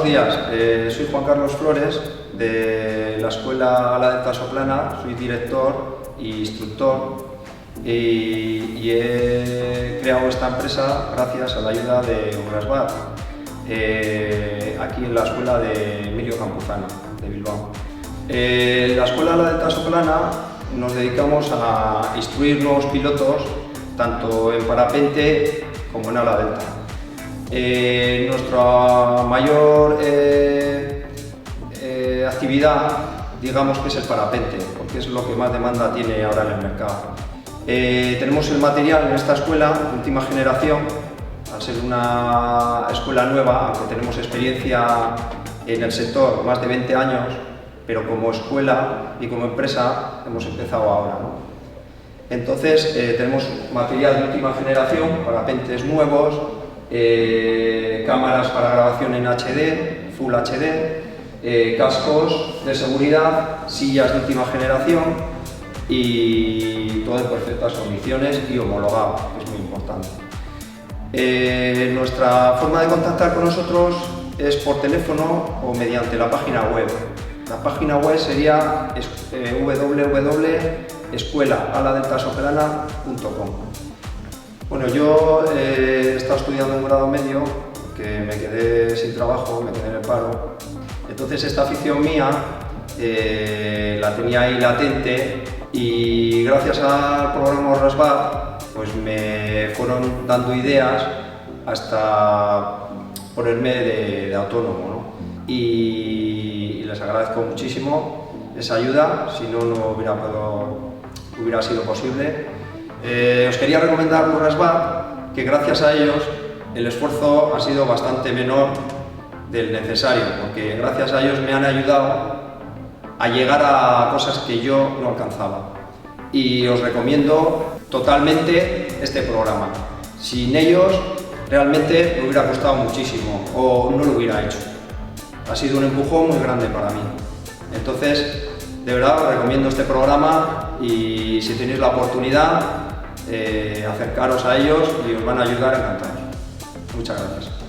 días, soy Juan Carlos Flores de la Escuela Ala Delta Soplana, soy director e instructor y he creado esta empresa gracias a la ayuda de Urasbat, aquí en la Escuela de Emilio Campuzano, de Bilbao. En la Escuela Ala Delta Soplana nos dedicamos a instruir nuevos pilotos tanto en parapente como en ala delta. Nuestra mayor actividad, digamos que es el parapente, porque es lo que más demanda tiene ahora en el mercado. Tenemos el material en esta escuela de última generación, al ser una escuela nueva, aunque tenemos experiencia en el sector, más de 20 años, pero como escuela y como empresa hemos empezado ahora, ¿no? Entonces tenemos material de última generación, parapentes nuevos, cámaras para grabación en HD, Full HD, cascos de seguridad, sillas de última generación y todo en perfectas condiciones y homologado, que es muy importante. Nuestra forma de contactar con nosotros es por teléfono o mediante la página web. La página web sería www.escuelaadeltasoplana.com. Bueno, yo he estado estudiando un grado medio, que me quedé sin trabajo, me quedé en el paro. Entonces esta afición mía la tenía ahí latente y gracias al programa Urasbat pues me fueron dando ideas hasta ponerme de autónomo, ¿no? Y les agradezco muchísimo esa ayuda, si no, no hubiera sido posible. Os quería recomendar Urasbat, que gracias a ellos el esfuerzo ha sido bastante menor del necesario, porque gracias a ellos me han ayudado a llegar a cosas que yo no alcanzaba. Y os recomiendo totalmente este programa. Sin ellos realmente me hubiera costado muchísimo o no lo hubiera hecho. Ha sido un empujón muy grande para mí. Entonces, de verdad os recomiendo este programa y si tenéis la oportunidad, acercaros a ellos y os van a ayudar encantados. Muchas gracias.